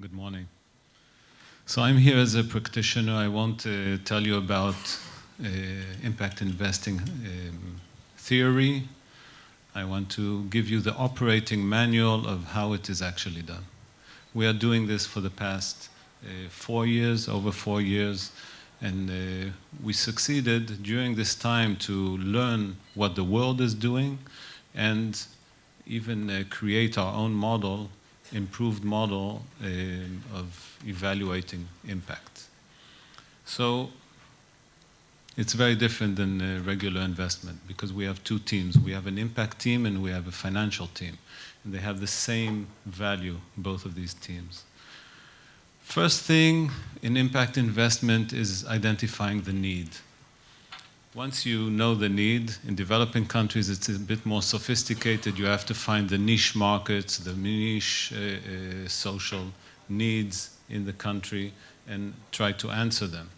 Good morning. So I'm here as a practitioner. I want to tell you about impact investing theory. I want to give you the operating manual of how it is actually done. We are doing this for the past 4 years, over 4 years, and we succeeded during this time to learn what the world is doing and even create our own model, improved model of evaluating impact. So it's very different than regular investment because we have two teams. We have an impact team and we have a financial team. And they have the same value, both of these teams. First thing in impact investment is identifying the need. Once you know the need, in developing countries it's a bit more sophisticated. You have to find the niche markets, the niche social needs in the country and try to answer them.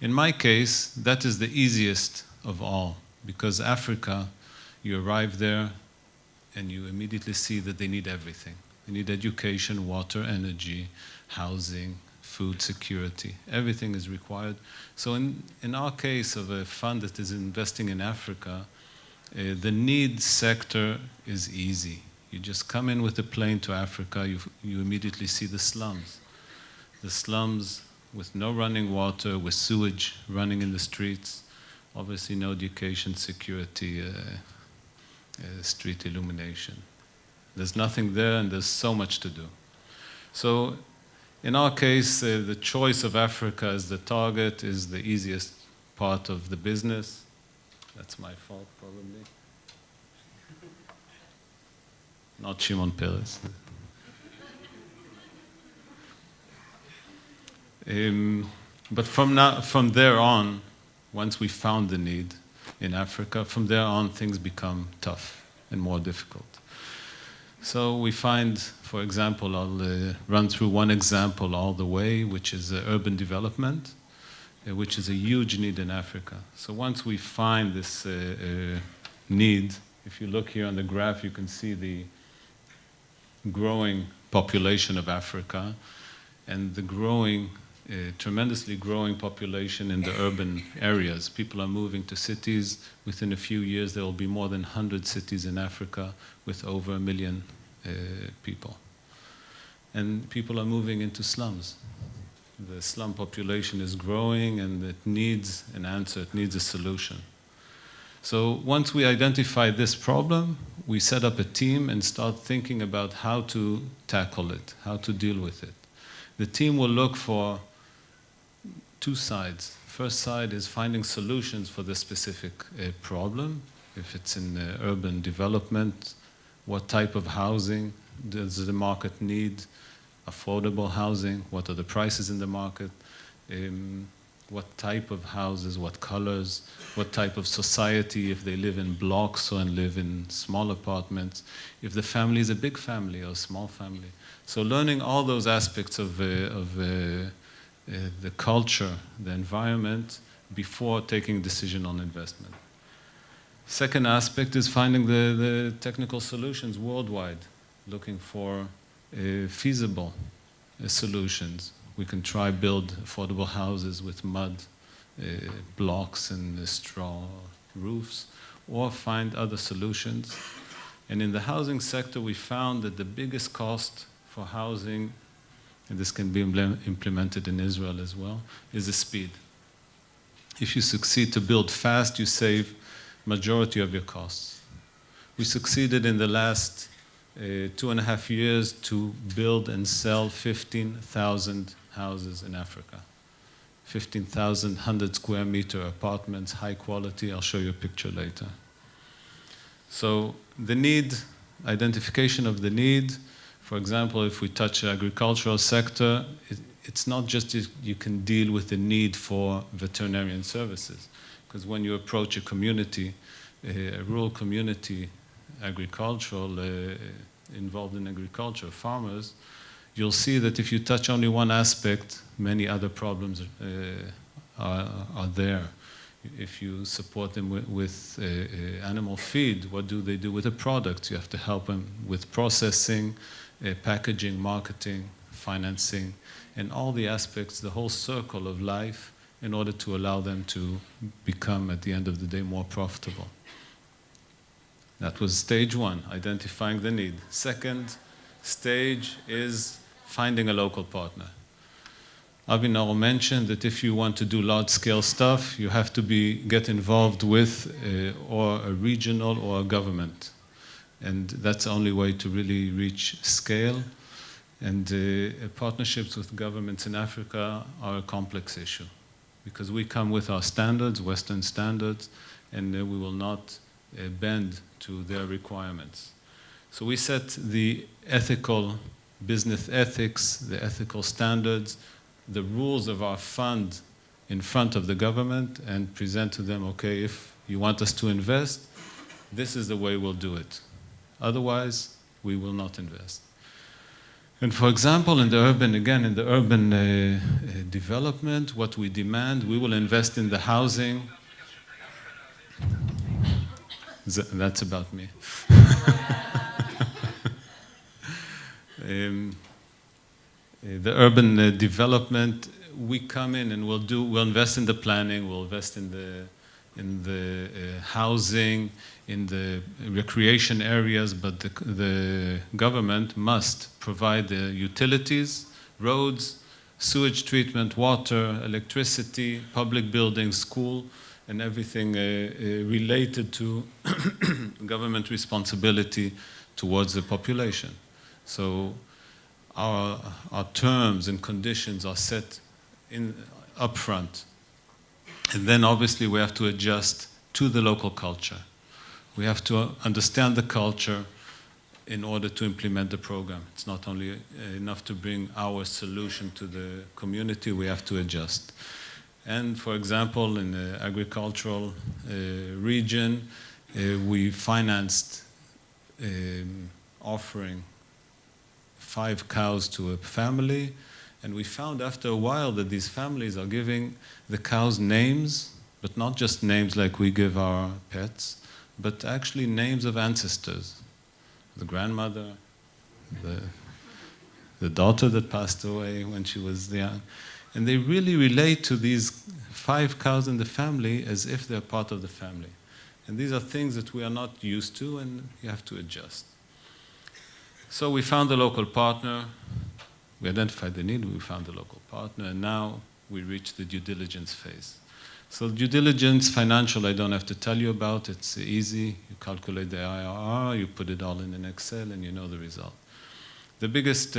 In my case, that is the easiest of all because Africa, you arrive there and you immediately see that they need everything. They need education, water, energy, housing, food security. Everything is required. So in our case of a fund that is investing in Africa, the need sector is easy. You just come in with a plane to Africa, you immediately see the slums. The slums with no running water, with sewage running in the streets, obviously no education, security, street illumination. There's nothing there and there's so much to do. So in our case, the choice of Africa as the target is the easiest part of the business. That's my fault, probably. Not Shimon Peres. But from there on, once we found the need in Africa, from there on things become tough and more difficult. So we find, for example, I'll run through one example all the way, which is urban development, which is a huge need in Africa. So once we find this need, if you look here on the graph, you can see the growing population of Africa and the growing, tremendously growing population in the urban areas. People are moving to cities. Within a few years, there will be more than 100 cities in Africa with over 1 million people. And people are moving into slums. The slum population is growing and it needs an answer, it needs a solution. So once we identify this problem, we set up a team and start thinking about how to tackle it, how to deal with it. The team will look for two sides. First side is finding solutions for the specific problem. If it's in urban development, what type of housing does the market need? Affordable housing, what are the prices in the market? What type of houses, what colors, what type of society, if they live in blocks or live in small apartments, if the family is a big family or a small family. So learning all those aspects of the culture, the environment, before taking a decision on investment. Second aspect is finding the technical solutions worldwide, looking for feasible solutions. We can try build affordable houses with mud blocks and straw roofs, or find other solutions. And in the housing sector, we found that the biggest cost for housing, and this can be implemented in Israel as well, is the speed. If you succeed to build fast, you save majority of your costs. We succeeded in the last 2.5 years to build and sell 15,000 houses in Africa. 15,000 100 square meter apartments, high quality. I'll show you a picture later. So the need, identification of the need. For example, if we touch the agricultural sector, it's not just you can deal with the need for veterinarian services. Because when you approach a community, a rural community, agricultural, involved in agriculture, farmers, you'll see that if you touch only one aspect, many other problems are there. If you support them with animal feed, what do with the products? You have to help them with processing, packaging, marketing, financing, and all the aspects, the whole circle of life, in order to allow them to become, at the end of the day, more profitable. That was stage one, identifying the need. Second stage is finding a local partner. Avinor mentioned that if you want to do large-scale stuff, you have to get involved with or a regional or a government. And that's the only way to really reach scale. And partnerships with governments in Africa are a complex issue, because we come with our standards, Western standards, and we will not bend to their requirements. So we set the ethical business ethics, the ethical standards, the rules of our fund in front of the government, and present to them, okay, if you want us to invest, this is the way we'll do it. Otherwise, we will not invest. And for example, in the urban development, what we demand, we will invest in the housing. That's about me. The urban development, we come in and we'll invest in the planning, we'll invest in the housing, in the recreation areas, but the government must provide the utilities, roads, sewage treatment, water, electricity, public buildings, school, and everything related to government responsibility towards the population. So our terms and conditions are set up front. And then obviously we have to adjust to the local culture. We have to understand the culture in order to implement the program. It's not only enough to bring our solution to the community, we have to adjust. And for example, in the agricultural region, we financed offering 5 cows to a family, and we found after a while that these families are giving the cows names, but not just names like we give our pets, but actually names of ancestors. The grandmother, the daughter that passed away when she was young. And they really relate to these 5 cows in the family as if they're part of the family. And these are things that we are not used to, and you have to adjust. So we found a local partner, we identified the need, we found a local partner, and now we reach the due diligence phase. So due diligence, financial, I don't have to tell you about, it's easy. You calculate the IRR, you put it all in an Excel, and you know the result. The biggest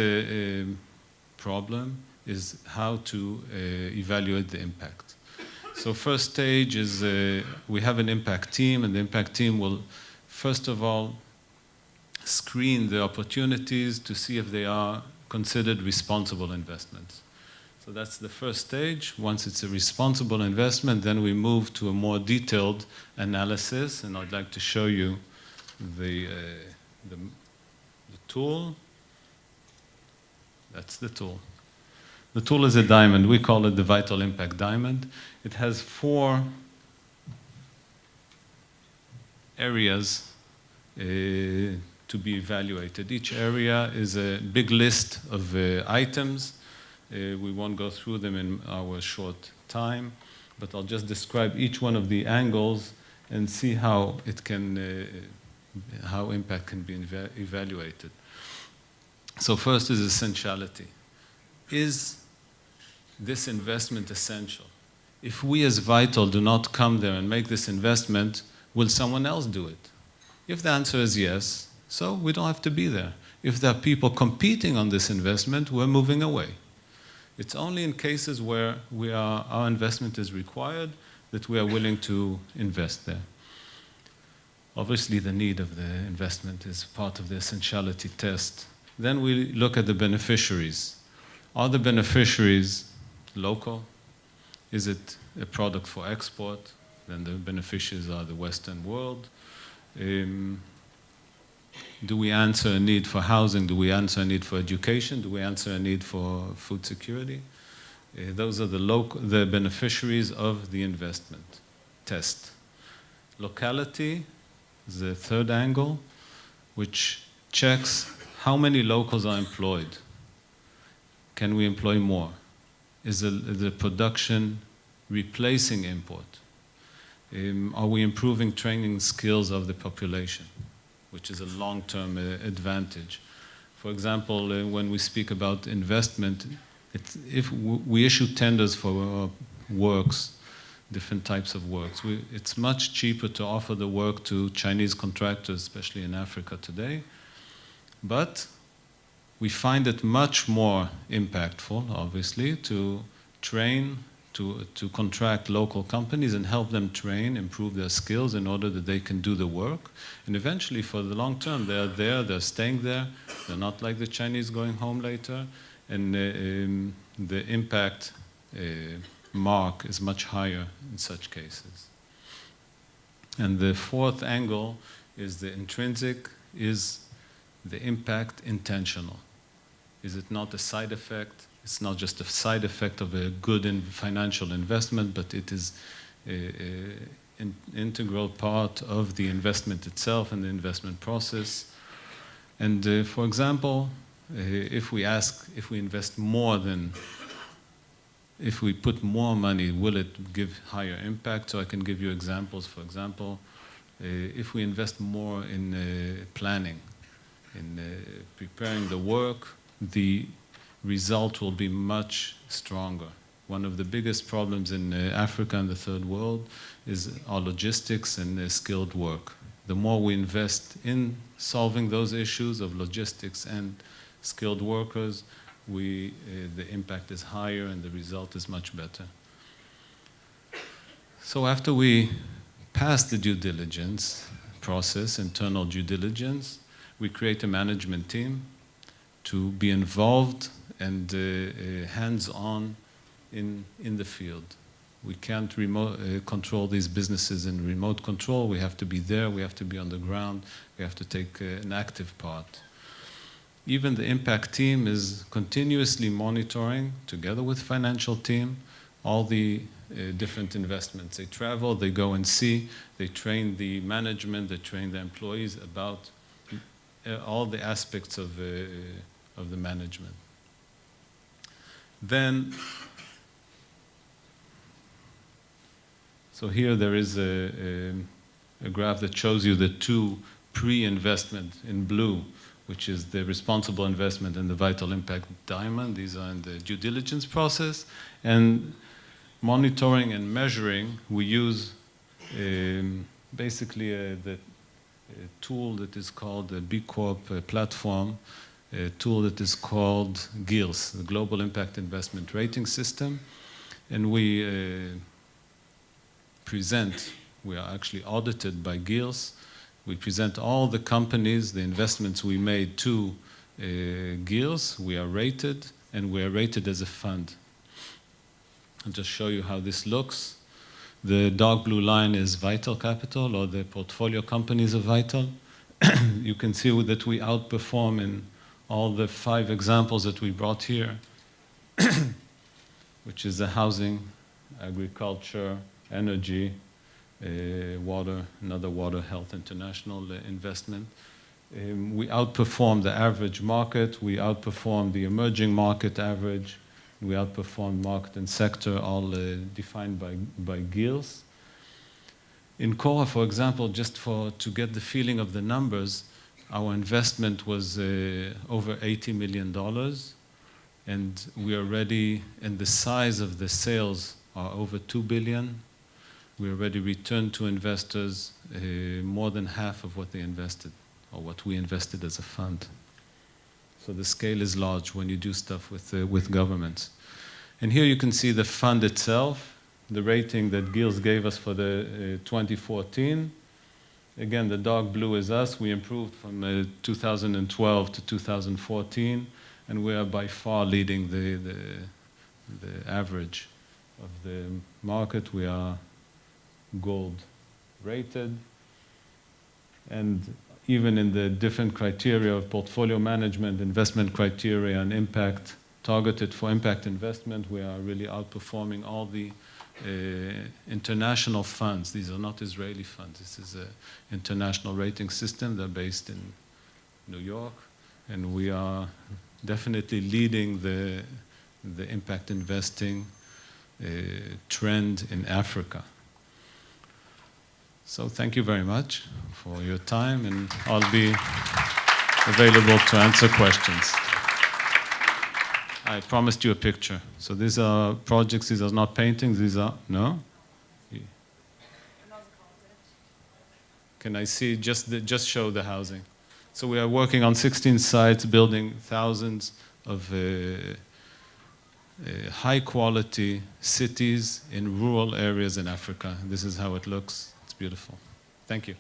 problem is how to evaluate the impact. So first stage is we have an impact team, and the impact team will, first of all, screen the opportunities to see if they are considered responsible investments. So that's the first stage. Once it's a responsible investment, then we move to a more detailed analysis, and I'd like to show you the tool. That's the tool. The tool is a diamond. We call it the Vital Impact Diamond. It has 4 areas to be evaluated. Each area is a big list of items. We won't go through them in our short time, but I'll just describe each one of the angles and see how it can, how impact can be evaluated. So first is essentiality. Is this investment essential? If we as Vital do not come there and make this investment, will someone else do it? If the answer is yes, so we don't have to be there. If there are people competing on this investment, we're moving away. It's only in cases where our investment is required that we are willing to invest there. Obviously, the need of the investment is part of the essentiality test. Then we look at the beneficiaries. Are the beneficiaries local? Is it a product for export? Then the beneficiaries are the Western world. Do we answer a need for housing? Do we answer a need for education? Do we answer a need for food security? Those are the beneficiaries of the investment test. Locality is the third angle, which checks how many locals are employed. Can we employ more? Is the production replacing import? Are we improving training skills of the population, which is a long-term advantage? For example, when we speak about investment, if we issue tenders for works, different types of works, it's much cheaper to offer the work to Chinese contractors, especially in Africa today. But we find it much more impactful, obviously, to train, to contract local companies and help them train, improve their skills in order that they can do the work. And eventually, for the long term, they're there, they're staying there. They're not like the Chinese going home later. And the impact mark is much higher in such cases. And the fourth angle is the intrinsic. Is the impact intentional? Is it not a side effect? It's not just a side effect of a good financial investment, but it is an integral part of the investment itself and the investment process. And for example, if we invest more than, if we put more money, will it give higher impact? So I can give you examples. For example, if we invest more in planning, in preparing the work, the result will be much stronger. One of the biggest problems in Africa and the third world is our logistics and skilled work. The more we invest in solving those issues of logistics and skilled workers, the impact is higher and the result is much better. So after we pass the due diligence process, internal due diligence, we create a management team to be involved and hands-on in the field. We can't control these businesses in remote control. We have to be there, we have to be on the ground, we have to take an active part. Even the impact team is continuously monitoring, together with financial team, all the different investments. They travel, they go and see, they train the management, they train the employees about all the aspects of the management. Then, so here there is a graph that shows you the two pre-investment in blue, which is the responsible investment and the vital impact diamond. These are in the due diligence process. And monitoring and measuring, we use basically the tool that is called the B Corp platform, a tool that is called GILS, the Global Impact Investment Rating System. And we we are actually audited by GILS. We present all the companies, the investments we made to GILS. We are rated, and we are rated as a fund. I'll just show you how this looks. The dark blue line is Vital Capital, or the portfolio companies of Vital. You can see that we outperform in all the 5 examples that we brought here, which is the housing, agriculture, energy, water, another water, health, international investment. We outperform the average market, we outperform the emerging market average, we outperform market and sector, all defined by GILS. In Cora, for example, just to get the feeling of the numbers, our investment was over $80 million, and we already, and the size of the sales are over $2 billion. We already returned to investors more than half of what they invested, or what we invested as a fund. So the scale is large when you do stuff with governments. And here you can see the fund itself, the rating that GILS gave us for the 2014. Again, the dark blue is us. We improved from 2012 to 2014, and we are by far leading the average of the market. We are gold rated, and even in the different criteria of portfolio management, investment criteria, and impact, targeted for impact investment, we are really outperforming all the international funds. These are not Israeli funds. This is an international rating system. They're based in New York, and we are definitely leading the impact investing trend in Africa. So thank you very much for your time, and I'll be available to answer questions. I promised you a picture. So these are projects, these are not paintings, these are, no? Can I see, just show the housing. So we are working on 16 sites, building thousands of high quality cities in rural areas in Africa. This is how it looks. It's beautiful. Thank you.